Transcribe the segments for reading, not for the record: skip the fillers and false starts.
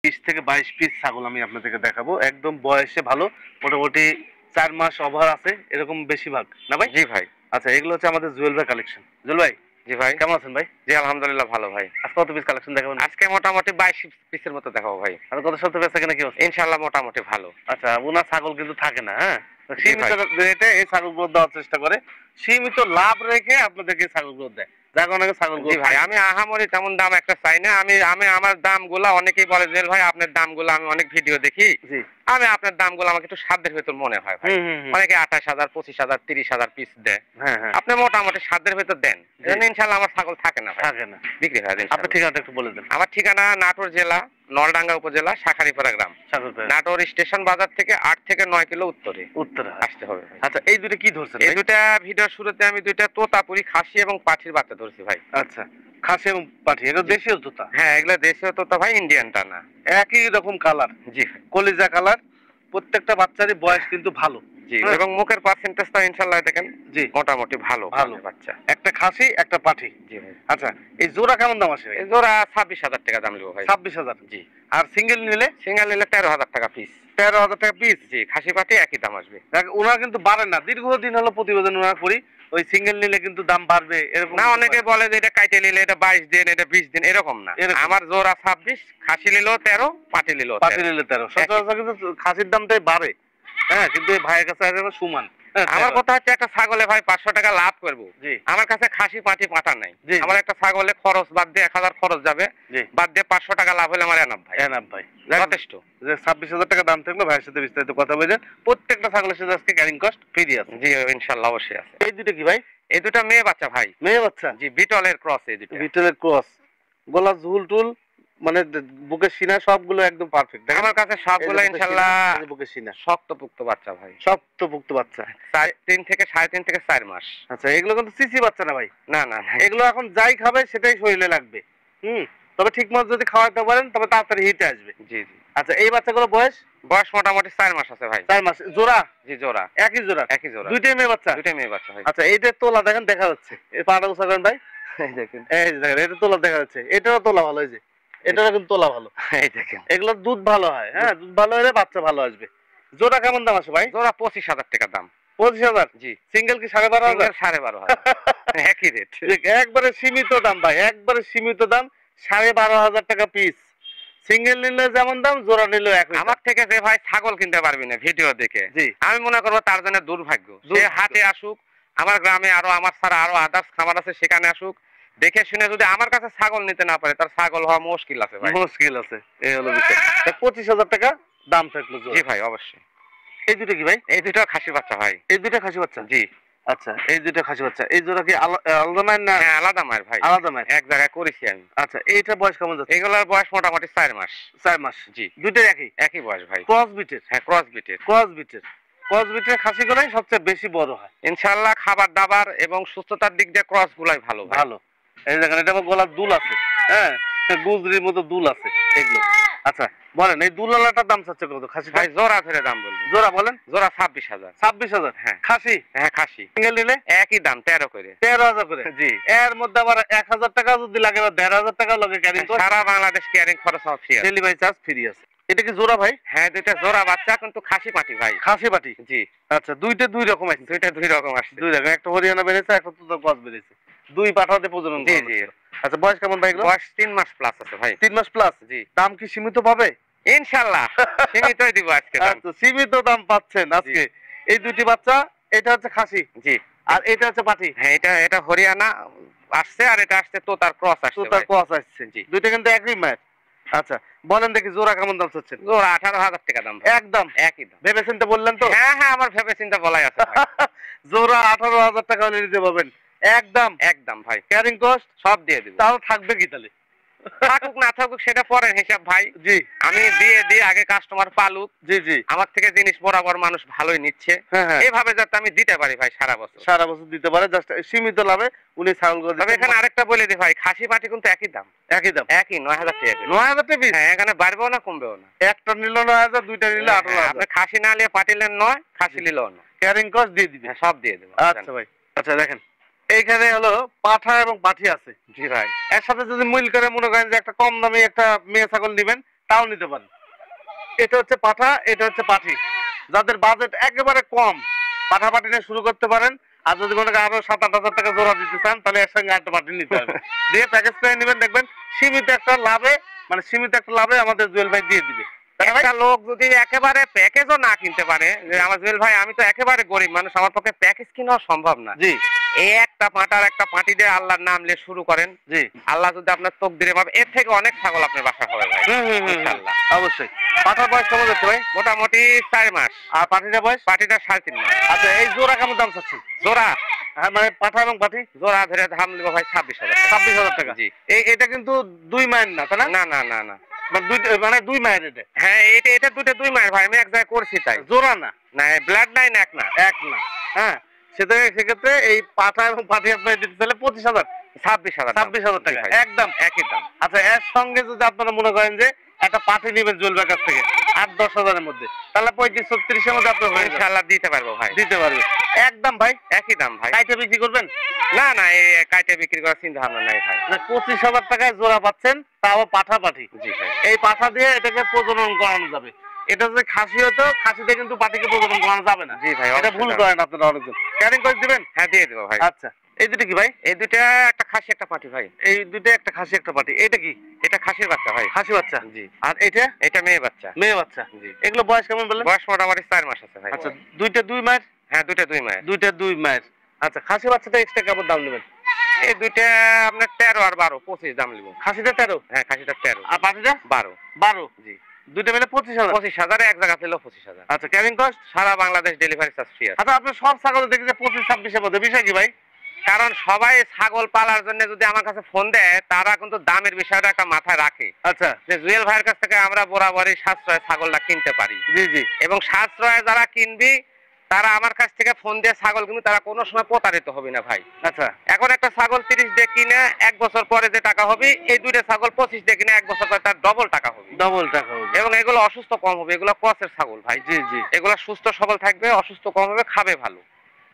20 থেকে 22 পিস ছাগল আমি আপনাদেরকে দেখাবো। একদম বয়সে ভালো, মোটামুটি 4 মাস ওভার আছে এরকম বেশিরভাগ, না ভাই? জি ভাই। আচ্ছা, এগুলো হচ্ছে আমাদের জুয়েল ভাই কালেকশন। জুয়েল ভাই, জি ভাই। কেমন আছেন ভাই? জি আলহামদুলিল্লাহ ভালো ভাই। আজকে কত পিস কালেকশন দেখাবেন? আজকে মোটামুটি 22 পিসের মতো দেখাবো ভাই। আর কত শত বেচাকেনা কি অবস্থা? ইনশাআল্লাহ মোটামুটি ভালো। আচ্ছা, উনার ছাগল কিন্তু থাকে না, হ্যাঁ? তো জি সীমিত ভাই। রেটে এই ছাগলগুলো দেওয়ার চেষ্টা করে। সীমিত লাভ রেখে আপনাদেরকে এই ছাগলগুলো দেয়। যার কারণে ছাগলগুলো জি ভাই, থাকে। আমি আহামরি তেমন দাম একটা চাই না। আমি আমি আমার দামগুলা অনেকেই বলে যে ভাই আপনার দামগুলো আমি অনেক ভিডিও দেখি। জি। আমি আপনার দামগুলো আমাকে একটু সাধ্যের ভেতর মনে হয় ভাই। হুম। অনেকে 28,000, 25,000, 30,000 পিস দেয়। হ্যাঁ, হ্যাঁ। আপনি মোটামুটি সাধ্যের ভেতর দেন। জি। এজন্য ইনশাআল্লাহ আমার ছাগল থাকে না ভাই। থাকে না। বিক্রি হয় আপনার ইনশাআল্লাহ। ঠিকানাটা একটু বলে দেন। আমার ঠিকানা নাটোর জেলা, নলডাঙ্গা উপজেলা, শাখারীপাড়া গ্রাম। ছাগল ভাই। নাটোর স্টেশন বাজার থেকে 8 থেকে 9 কিলো উত্তরে উত্তরা। আসতে হবে ভাই। আচ্ছা, এই দুটো কি ধরছেন এই ভাই? দুটা ভিডিওর শুরুতে আমি দুইটা তোতাপুরি খাসি এবং পাঠির বাচ্চা ধরছি ভাই। আচ্ছা, খাসি এবং পাঠি, এটা জি। দেশীয় তোতা। হ্যাঁ, এগুলা দেশীয় তোতা ভাই, ইন্ডিয়ানটা না। একই রকম কালার, জি ভাই। কলিজা কালার। প্রত্যেকটা বাচ্চারই বয়স কিন্তু ভালো। জি, হ্যাঁ? এবং মুখের পার্সেন্টেজটা ইনশাআল্লাহ দেখেন জি, মোটামুটি ভালো ভালো। মানের বাচ্চা। একটা খাসি, একটা পাঠি। জি ভাই। আচ্ছা, এই জোড়া কেমন দাম আসে ভাই? এই জোড়া 26,000 টাকা দাম নেবো ভাই। 26,000। জি। আর সিঙ্গেল নিলে সিঙ্গেল নিলে 13,000 টাকা পিস। 13,000 টাকা পিস। জি, খাসি পাঠি একই দাম আসবে। দেখ, ওনারা কিন্তু বাড়ে না। দীর্ঘদিন হলো প্রতিবেদন ওনারা করি। ওই সিঙ্গেল নিলে কিন্তু দাম বাড়বে এরকম না, কিছু অনেকে হয় না। বলে যে এটা কাইটে নিলে এটা 22 দিন, এটা 20 দিন, এরকম না। এরকম। আমার জোড়া 26, খাসি নিলেও 13, পাঠি নিলেও পাঠি 13। নিলে 13। সচরাচর কিন্তু খাসির দামটাই বাড়ে। হ্যাঁ, কিন্তু এই ভাইয়ের কাছে একেবারে সমান। হ্যাঁ, আমার 13। কথা হচ্ছে একটা ছাগলে ভাই 500 টাকা লাভ করবো। জি। আমার কাছে খাসি পাঠি পাঠা নাই। জি, আমার একটা ছাগলে খরচ বাদ দিয়ে 1000 খরচ যাবে, জি। বাদ দিয়ে 500 টাকা লাভ হলে আমার এনাফ ভাই। এনাফ ভাই। যথেষ্ট। যে 26,000 টাকা দাম থাকলো, ভাইয়ের সাথে বিস্তারিত কথা বললেন। প্রত্যেকটা ছাগলের সাথে আজকে ক্যারিং কস্ট ফ্রি আছে। জি ইনশাআল্লাহ অবশ্যই আছে। এই দুটো কি ভাই? এই দুটা মেয়ে বাচ্চা ভাই। মেয়ে বাচ্চা? জি, বিটলের ক্রস এই দুটা। ভিতরের ক্রস। গলা ঝুল টুল, মানে বুকের সিনা সবগুলো একদম পারফেক্ট। আমার কাছে সবগুলো ইনশাআল্লাহ বুকের সিনা শক্তপুক্ত বাচ্চা ভাই। শক্তপুক্ত বাচ্চা। 3 থেকে 3.5 থেকে 4 মাস। আচ্ছা, এগুলো কিন্তু সিসি বাচ্চা না ভাই। না। এগুলো এখন যাই খাবে সেটাই শরীরে লাগবে। হুম। তবে ঠিক মতো যদি খাওয়াতে পারেন তবে তাড়াতাড়ি হিটে আসবে। জি। আচ্ছা, এই বাচ্চাগুলো বয়স? বয়স মোটামুটি 4 মাস আছে ভাই। 4 মাস। জোড়া? জি জোড়া। একই জোড়া? একই জোড়া। দুইটাই মেয়ে বাচ্চা? দুইটাই মেয়ে বাচ্চা ভাই। আচ্ছা, এইটার তোলা দেখেন, দেখা যাচ্ছে। এই পাটা উঁচা করেন ভাই। এই দেখেন। এই যে দেখেন, এটা তোলা দেখা যাচ্ছে। এটারও তোলা ভালো হয়েছে। এটারও কিন্তু তোলা ভালো। এই দেখেন। এগুলোর দুধ ভালো হয়। হ্যাঁ, দুধ ভালো হলে বাচ্চা ভালো আসবে। জোড়া কেমন দাম আসে ভাই? জোড়া 25,000 টাকা দাম। 25,000? জি। সিঙ্গেল কি 12,500? সিঙ্গেল 12,500। একই রেট। একবারে সীমিত দাম ভাই, একবারে সীমিত দাম। 12,500 টাকা পিস। সিঙ্গেল নিলে যেমন দাম, জোড়া নিলেও একই দাম। আমার থেকে যে ভাই ছাগল কিনতে পারবি না ভিডিও দেখে, জি। আমি মনে করবো তার জন্য দুর্ভাগ্য। সে হাটে আসুক, আমার গ্রামে আরো আমার ছাড়া আরো আদার্স খামার আছে সেখানে আসুক, দেখে শুনে যদি আমার কাছে ছাগল নিতে না পারে তার ছাগল হওয়া মুশকিল আছে ভাই। মুশকিল আছে। এই হলো বিষয়। 25,000 টাকা দাম থাকলো জি জোড়া। ভাই অবশ্যই। এই দুটো কি ভাই? এই দুটো খাসি বাচ্চা ভাই। এই দুটো খাসি বাচ্চা? জি। আচ্ছা, এই দুটো খাসি বাচ্চা। এই জোড়া কি আলাদা মায়ের না হ্যাঁ, আলাদা মায়ের ভাই। আলাদা মায়ের? এক জায়গায় করেছি আমি। আচ্ছা, এইটার বয়স কেমন যাচ্ছে? এগুলোর বয়স মোটামুটি 4 মাস। 4 মাস। জি। দুইটাই একই? একই বয়স ভাই। ক্রস বিটের? হ্যাঁ, ক্রস বিটের। ক্রস বিটের। ক্রস বিটের খাসিগুলাই সবচেয়ে বেশি বড় হয়। ইনশাআল্লাহ খাবার দাবার এবং সুস্থতার দিক দিয়ে ক্রস গুলাই ভালো ভাই। ভালো। এই দেখেন, এটা আবার গলার দুল আছে। হ্যাঁ, গুজরির মতো দুল আছে এগুলো। আচ্ছা, বলেন এই দুলালাটার দাম চাচ্ছে কত খাসিটা? ভাই জোড়া ধরে দাম বলবো। জোড়া বলেন? জোড়া 26,000। 26,000? হ্যাঁ। খাসি? হ্যাঁ, খাসি। সিঙ্গেল নিলে? একই দাম 13 করে। 13,000 করে? জি। এর মধ্যে আবার 1,000 টাকা যদি লাগে বা 1,500 টাকা লাগে ক্যারিং কস্ট, সারা বাংলাদেশ ক্যারিং খরচ সব ফ্রি আছে। ডেলিভারি চার্জ ফ্রি আছে। এটা কি জোড়া ভাই? হ্যাঁ, দুইটা জোড়া বাচ্চা কিন্তু খাসি পাটি ভাই। খাসি পাটি? জি। আচ্ছা, দুইটা দুই রকম আছে। দুইটা দুই রকম আসছে। দুই রকম, একটা হরিয়ানা বেড়েছে, একটা তো ক্রস বেড়েছে। দুই পাঠাতে প্রজনন জি করা জি। হচ্ছে। আচ্ছা, বয়স কেমন ভাই এগুলো? বয়স 3 মাস প্লাস আছে ভাই। 3 মাস প্লাস? জি। দাম কি সীমিত পাবে? ইনশাআল্লাহ সীমিতই দিব আজকে দাম। আচ্ছা, সীমিত দাম পাচ্ছেন আজকে। এই দুটি বাচ্চা, এটা হচ্ছে খাসি জি। আর এটা হচ্ছে পাটি। হ্যাঁ, এটা হরিয়ানা আসছে আর এটা আসছে তোতার ক্রস তো আসছে তার ভাই। ক্রস আসছে। জি। দুইটা কিন্তু একই মায়ের। আচ্ছা, বলেন দেখি জোড়া কেমন দাম চাচ্ছেন? জোড়া 18,000 টাকা দাম। একদম একই দাম। ভেবে চিন্তে বললেন তো? হ্যাঁ, আমার ভেবে চিন্তা বলাই আছে ভাই। জোড়া 18,000 টাকা হলে নিতে পারবেন। একদম একদম ভাই। ক্যারিং কস্ট সব দিয়ে দিব। তাও থাকবে কি তাহলে? থাকুক না থাকুক সেটা পরের হিসাব ভাই। জি আমি দিয়ে আগে কাস্টমার পালুক। জি। আমার থেকে জিনিস বরাবর মানুষ ভালোই নিচ্ছে। হ্যাঁ। এইভাবে যাতে আমি দিতে পারি ভাই সারা বছর। সারা বছর দিতে পারে, জাস্ট সীমিত লাভে উনি ছাগলগুলো তবে এখানে আরেকটা বলে দিই ভাই, খাসি পাটি কিন্তু একই দাম। একই দাম? একই 9,000 টাকা করে। 9,000 টাকা পিস? হ্যাঁ, এখানে বাড়বেও না কমবেও না। একটা নিল 9,000, দুইটা নিলে হ্যাঁ, 18,000। আপনি খাসি না নিলে পাটিলেন নয়, খাসি নিলেও নয়। ক্যারিং কস্ট দিয়ে দিবে? হ্যাঁ, সব দিয়ে দেবো। আচ্ছা ভাই। আচ্ছা দেখেন, এইখানে হলো পাঠা এবং পাঠি আছে। জি ভাই। এর সাথে যদি মিল করে মনে করেন যে একটা কম দামে একটা মেয়ে ছাগল নিবেন, তাও নিতে পারেন। এটা হচ্ছে পাঠা, এটা হচ্ছে পাঠি। যাদের বাজেট একেবারে কম পাঠা পাঠি নিয়ে শুরু করতে পারেন। আর যদি মনে করেন আরো 7-8 হাজার টাকা জোড়া দিতে চান তাহলে একসঙ্গে একটা পাঠি নিতে হবে। দিয়ে প্যাকেজ করে নেবেন, দেখবেন সীমিত একটা লাভে, মানে সীমিত একটা লাভে আমাদের জুয়েল ভাই দিয়ে দিবে। একটা লোক যদি একেবারে প্যাকেজও না কিনতে পারে, যে আমার জুয়েল ভাই আমি তো একেবারে গরিব মানুষ, আমার পক্ষে প্যাকেজ কেনাও সম্ভব না, জি এই একটা পাঁটার একটা পাটি দিয়ে আল্লাহর নাম নিয়ে শুরু করেন, জি, আল্লাহ যদি আপনার তকদিরে পাবে, এর থেকে অনেক ছাগল আপনার বাসা হবে ভাই ইনশাআল্লাহ। অবশ্যই। পাঠার বয়স কেমন যাচ্ছে ভাই? মোটামুটি 4 মাস। আর পাঠিটার বয়স? পাটিটা 3.5 মাস। আচ্ছা, এই জোড়া কেমন দাম চাচ্ছেন? জোড়া হ্যাঁ, মানে পাঠা এবং পাঠি জোড়া ধরে দাম নিব ভাই 26,000 টাকা। 26,000 টাকা। জি। এটা কিন্তু 2 মাইল না, তাই না? না না না না, মানে 2 মাইল এটা। হ্যাঁ এটা দুটো 2 মাস ভাই, আমি এক জায়গায় করছি তাই। জোড়া না, না ব্লাড লাইন এক না। এক না। হ্যাঁ, সেক্ষেত্রে এই পাঠা এবং পাঠি আপনার দিতে চাইলে 25,000, 26,000 টাকা ভাই। একদম একই দাম। আচ্ছা, এর সঙ্গে যদি আপনারা মনে করেন যে একটা পাঠি নেবেন জুয়েল কাছ থেকে 8-10 হাজারের মধ্যে, তাহলে 35-36-এর মধ্যে আপনার হয়ে যাবে। ইনশাআল্লাহ দিতে পারবো ভাই। দিতে পারবে একদম ভাই। একই দাম ভাই। কাইটে বিক্রি করবেন? না না, এই কাইটে বিক্রি করার চিন্তা ভাবনা নাই ভাই। 25,000 টাকায় জোড়া পাচ্ছেন, তাও পাঠা পাঠি। জি ভাই। এই পাঠা দিয়ে এটাকে প্রজনন করানো যাবে। এটা যদি খাসি হতো, খাসিতে কিন্তু পাটিকে প্রজনন করানো যাবে না। জি ভাই, এটা ভুল করেন আপনারা অনেকজন। ক্যারিং করে দিবেন? হ্যাঁ দিয়ে দেবো ভাই। আচ্ছা, এই দুটো কি ভাই? এই দুইটা একটা খাসি একটা পাটি ভাই। এই দুটো একটা খাসি একটা পাটি। এটা কি? এটা খাসির বাচ্চা ভাই। খাসি বাচ্চা। জি। আর এটা? এটা মেয়ে বাচ্চা। মেয়ে বাচ্চা। জি। এগুলো বয়স কেমন বললেন? বয়স মোটামুটি 4 মাস আছে ভাই। আচ্ছা, দুইটা 2 মাস? হ্যাঁ দুইটা 2 মাস। দুইটা 2 মাস। আচ্ছা, খাসি বাচ্চাটা এক্সট্রা কেমন দাম নেবেন? এই দুইটা আপনার 13 আর 12 25 দাম নিব। খাসিটা 13? হ্যাঁ খাসিটা 13 আর পাটিটা? 12। 12? জি। দুইটা মিলে 25,000? 25,000 এক জায়গা ছিল 25,000। আচ্ছা, ক্যারিং কস্ট? সারা বাংলাদেশ ডেলিভারি চার্জ ফ্রি আছে। আচ্ছা, আপনি সব ছাগল দেখি যে 25-26-এর মধ্যে, বিষয় কি ভাই? কারণ সবাই ছাগল পালার জন্য যদি আমার কাছে ফোন দেয়, তারা কিন্তু দামের বিষয়টা একটা মাথায় রাখে। আচ্ছা, যে জুয়েল ভাইয়ের কাছ থেকে আমরা বরাবরই সাশ্রয় ছাগলটা কিনতে পারি। জি জি। এবং সাশ্রয়ে যারা কিনবি তারা আমার কাছ থেকে ফোন দিয়ে ছাগল কিনবি, তারা কোনো সময় প্রতারিত হবে না ভাই। আচ্ছা, এখন একটা ছাগল 30 দিয়ে কিনে 1 বছর পরে যে টাকা হবে, এই দুইটা ছাগল 25 দিয়ে কিনে 1 বছর পরে তার ডবল টাকা হবে। ডবল টাকা হবে। এবং এগুলো অসুস্থ কম হবে, এগুলো ক্রসের ছাগল ভাই। জি জি। এগুলো সুস্থ সবল থাকবে, অসুস্থ কম হবে, খাবে ভালো।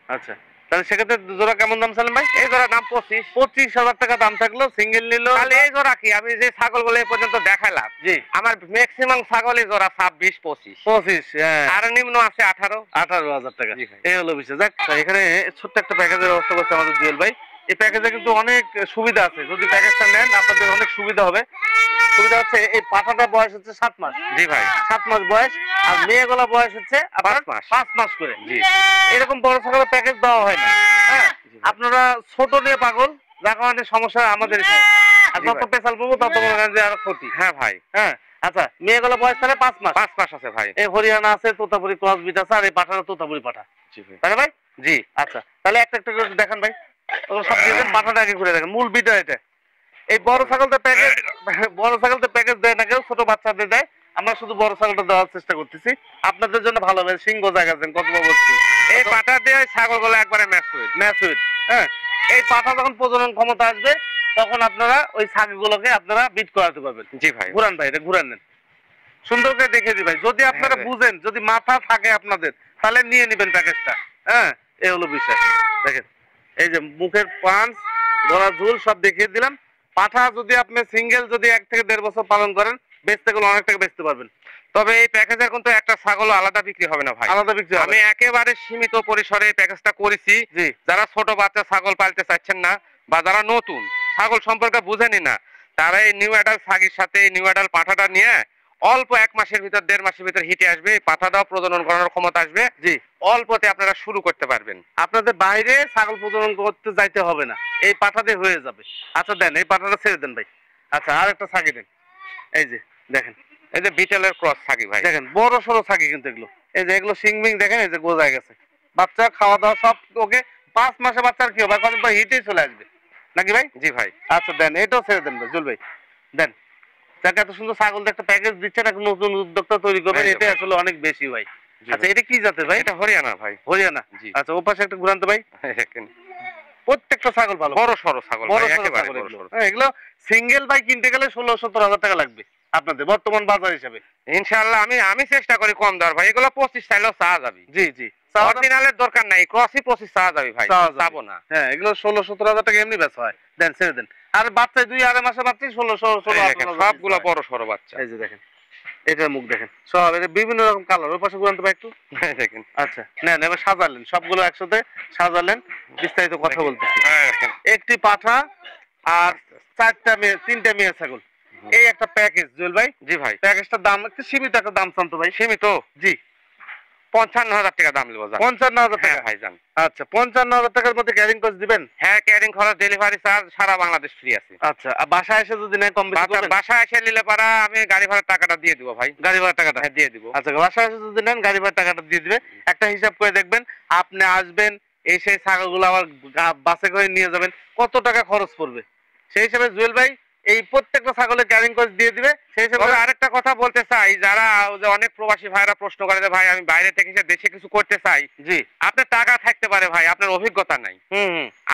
আচ্ছা, তাহলে সেক্ষেত্রে জোড়া কেমন দাম চালেন ভাই? এই জোড়ার দাম 25,000 টাকা দাম থাকলো, সিঙ্গেল নিলো। তাহলে এই জোড়া কি আমি যে ছাগলগুলো এই পর্যন্ত দেখালাম, জি, আমার ম্যাক্সিমাম ছাগলই জোড়া 26-25, 25, হ্যাঁ, আর নিম্ন আছে 18,000 টাকা। জি ভাই। এই হলো বিষয়। যাক, এখানে ছোট্ট একটা প্যাকেজের ব্যবস্থা করছে আমাদের জুয়েল ভাই। এই প্যাকেজে কিন্তু অনেক সুবিধা আছে। যদি প্যাকেজটা নেন আপনাদের অনেক সুবিধা হবে। সুবিধা হচ্ছে এই পাঠাটার বয়স হচ্ছে 7 মাস। জি ভাই। 7 মাস বয়স। আর মেয়েগুলা বয়স হচ্ছে 5 মাস। 5 মাস করে। জি। এরকম বড় ছাগলের প্যাকেজ দেওয়া হয় না। হ্যাঁ, আপনারা ছোট নিয়ে পাগল, যার কারণে সমস্যা আমাদের। আর যত পেছাল পড়বো তত মনে করেন যে আরো ক্ষতি। হ্যাঁ ভাই। হ্যাঁ, আচ্ছা, মেয়েগুলো বয়স তাহলে 5 মাস। 5 মাস আছে ভাই। এই হরিয়ানা আছে, তোতাপুরি ক্রস বিট আছে, আর এই পাঠাটা তোতাপুরি পাঠা। জি ভাই। তাই না ভাই? জি। আচ্ছা, তাহলে একটা একটা করে দেখান ভাই। ওগুলো সব দিয়ে দেন, পাঠাটা আগে ঘুরে দেখেন। মূল বিটা এটা। এই বড় ছাগলটা প্যাকেজ, বড় ছাগলটা প্যাকেজ দেয় না কেউ, ছোট বাচ্চাদের দেয়। আমরা শুধু বড় ছাগলটা দেওয়ার চেষ্টা করতেছি আপনাদের জন্য। ভালো হবে, সিংহ জায়গা দেন, কত বলছি। এই পাটা দিয়ে ছাগলগুলো একবারে ম্যাচুইড। হ্যাঁ, এই পাঠা যখন প্রজনন ক্ষমতা আসবে তখন আপনারা ওই ছাগলগুলোকে আপনারা বিট করাতে পারবেন। জি ভাই। ঘুরান ভাই, এটা ঘুরান নেন, সুন্দর করে দেখে দিই ভাই। যদি আপনারা বুঝেন, যদি মাথা থাকে আপনাদের, তাহলে নিয়ে নেবেন প্যাকেজটা। হ্যাঁ, এই হলো বিষয়। দেখেন, এই যে মুখের পাঁচ, গলা ঝুল সব দেখিয়ে দিলাম। পাঠা যদি আপনি সিঙ্গেল যদি 1 থেকে 1.5 বছর পালন করেন, বেচতে গেলে অনেক টাকা বেচতে পারবেন। তবে এই প্যাকেজের কিন্তু একটা ছাগল আলাদা বিক্রি হবে না ভাই। আলাদা বিক্রি হবে। আমি একেবারে সীমিত পরিসরে এই প্যাকেজটা করেছি। জি। যারা ছোট বাচ্চা ছাগল পালতে চাচ্ছেন না, বা যারা নতুন ছাগল সম্পর্কে বুঝেনি না, তারা এই নিউ অ্যাডাল্ট ছাগির সাথে এই নিউ অ্যাডাল্ট পাঠাটা নিয়ে অল্প 1 মাসের ভিতর 1.5 মাসের ভিতর হিটে আসবে। এই পাঠাটাও প্রজনন করানোর ক্ষমতা আসবে। জি। অল্পতে আপনারা শুরু করতে পারবেন। আপনাদের বাইরে ছাগল প্রজনন করতে যাইতে হবে না, এই পাঠাতে হয়ে যাবে। আচ্ছা দেন, এই পাঠাটা ছেড়ে দেন ভাই। আচ্ছা, আর একটা ছাগি দেন। এই যে দেখেন, এই যে বিটেলের ক্রস ছাগি ভাই। দেখেন বড় সড়ো ছাগি কিন্তু এগুলো। এই যে এগুলো সিংমিং দেখেন, এই যে গোজায় গেছে। বাচ্চা খাওয়া দাওয়া সব ওকে। 5 মাসে বাচ্চার কি হবে, কদিন পর হিটেই চলে আসবে নাকি ভাই? জি ভাই। আচ্ছা দেন, এটাও ছেড়ে দেন ভাই, জুল ভাই দেন। যাকে এত সুন্দর ছাগল একটা প্যাকেজ দিচ্ছেন, একটা নতুন উদ্যোক্তা তৈরি করবেন, এটা আসলে অনেক বেশি ভাই। আচ্ছা, এটা কি জাতের ভাই? এটা হরিয়ানা ভাই। হরিয়ানা। জি। আচ্ছা, ও পাশে একটা ঘুরান তো ভাই। প্রত্যেকটা ছাগল ভালো, বড় সড়ো ছাগল বড় ভাই, সড়ো একেবারে ছাগল বড় এগুলো। সড়ো। হ্যাঁ, এগুলো সিঙ্গেল ভাই কিনতে গেলে 16-17 হাজার টাকা লাগবে আপনাদের বর্তমান বাজার হিসাবে। ইনশাআল্লাহ আমি চেষ্টা করি কম দর ভাই। এগুলো 25 চাইলেও চাওয়া যাবে। জি জি। অরিজিনালের দরকার নাই, ক্রসই 25 চাওয়া যাবে ভাই, চাবো না। হ্যাঁ, এগুলো 16-17 হাজার টাকা এমনি বেচা হয়। দেন, ছেড়ে দেন। আর বাচ্চা 2-2.5 মাসের বাচ্চা 16 সবগুলো বড় সড়ো বাচ্চা। এই যে দেখেন, এটার মুখ দেখেন সব, এটা বিভিন্ন রকম কালার। ওই পাশে ঘুরান তো ভাই একটু। দেখেন। আচ্ছা নেন, এবার সাজালেন সবগুলো একসাথে সাজালেন, বিস্তারিত কথা বলতেছি। একটি পাঠা আর 4টা মেয়ে, 3টে মেয়ে ছাগল, এই একটা প্যাকেজ জুয়েল ভাই। জি ভাই। প্যাকেজটার দাম একটু সীমিত একটা দাম চান তো ভাই? সীমিত। জি। 55,000 টাকা দাম নেবো। 55,000 টাকা ভাই জান। আচ্ছা 55,000 টাকার মধ্যে ক্যারিং কস্ট দিবেন? হ্যাঁ, ক্যারিং খরচ, ডেলিভারি চার্জ সারা বাংলাদেশ ফ্রি আছে। আচ্ছা, আর বাসায় এসে যদি নেয় কম বেশি করবেন? বাসায় এসে নিলে পারা আমি গাড়ি ভাড়ার টাকাটা দিয়ে দিব ভাই। গাড়ি ভাড়ার টাকাটা? হ্যাঁ, দিয়ে দিব। আচ্ছা, বাসায় এসে যদি নেন গাড়ি ভাড়ার টাকাটা দিয়ে দিবে। একটা হিসাব করে দেখবেন, আপনি আসবেন, এসে ছাগলগুলো আবার বাসে করে নিয়ে যাবেন, কত টাকা খরচ পড়বে। সেই হিসাবে জুয়েল ভাই এই প্রত্যেকটা ছাগলের ক্যারিং কস্ট দিয়ে দিবে। সেই হিসাবে আরেকটা কথা বলতে চাই, যারা অনেক প্রবাসী ভাইরা প্রশ্ন করে যে ভাই আমি বাইরে থেকে এসে দেশে কিছু করতে চাই। জি। আপনার টাকা থাকতে পারে ভাই, আপনার অভিজ্ঞতা নাই।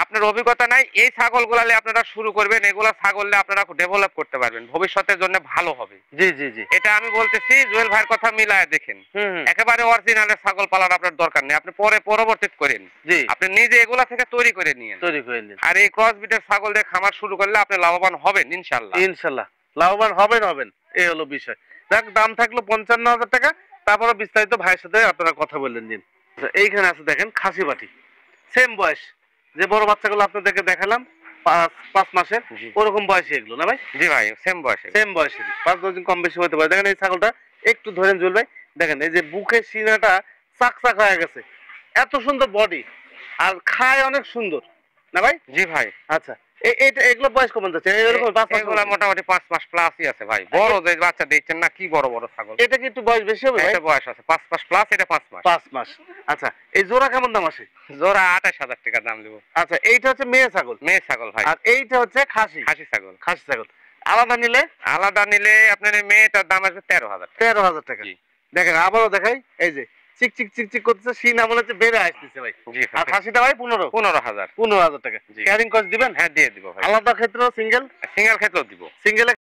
আপনার অভিজ্ঞতা নাই, এই ছাগলগুলালে আপনারা শুরু করবেন, এগুলা ছাগললে আপনারা ডেভেলপ করতে পারবেন, ভবিষ্যতের জন্য ভালো হবে। জি জি জি, এটা আমি বলতেছি। জুয়েল ভাইয়ের কথা মিলায় দেখেন, একেবারে অরিজিনালের ছাগল পালার আপনার দরকার নেই, আপনি পরবর্তী করেন। জি, আপনি নিজে এগুলা থেকে তৈরি করে নিয়েন, আর এই ক্রস বিটের ছাগল দিয়ে খামার শুরু করলে আপনি লাভবান হবেন ইনশাল্লাহ। ইনশাল্লাহ লাভবান হবেন, এই হলো বিষয়। দেখ, দাম থাকলো 55,000 টাকা, তারপরে বিস্তারিত ভাইয়ের সাথে আপনারা কথা বললেন। দিন এইখানে আছে দেখেন খাসি বাটি, সেম বয়স, যে বড় বাচ্চাগুলো আপনাদেরকে দেখালাম 5 মাসের, ওরকম বয়সী এগুলো না ভাই? জি ভাই, সেম বয়সের, 5-10 দিন কম বেশি হতে পারে। দেখেন এই ছাগলটা একটু ধরেন জুয়েল ভাই, দেখেন এই যে বুকের সিনাটা চাকচাক হয়ে গেছে, এত সুন্দর বডি, আর খায় অনেক সুন্দর না ভাই? জি ভাই। আচ্ছা, এগুলো বয়স কেমন যাচ্ছে? এগুলো মোটামুটি 5 মাস প্লাসই আছে ভাই। বড় যে বাচ্চা দিচ্ছেন না, কি বড় বড় ছাগল। এটা কি একটু বয়স বেশি হবে? এটা বয়স আছে 5 মাস প্লাস, এটা 5 মাস। 5 মাস। আচ্ছা, এই জোড়া কেমন দাম আসে? জোড়া 28,000 টাকা দাম দেব। আচ্ছা, এইটা হচ্ছে মেয়ে ছাগল? মেয়ে ছাগল ভাই। আর এইটা হচ্ছে খাসি ছাগল? খাসি ছাগল। আলাদা নিলে আপনার মেয়েটার দাম আসবে 13,000 টাকা। দেখেন আবারও দেখাই, এই যে চিক চিক চিক চিক করতেছে, সিনা মনে হচ্ছে বেড়ে আসতেছে ভাই। আর খাসিটা ভাই 15,000 টাকা। ক্যারিং কস্ট দিবেন? হ্যাঁ, দিয়ে দিব ভাই। আলাদা ক্ষেত্রেও সিঙ্গেল ক্ষেত্রেও দিব। সিঙ্গেল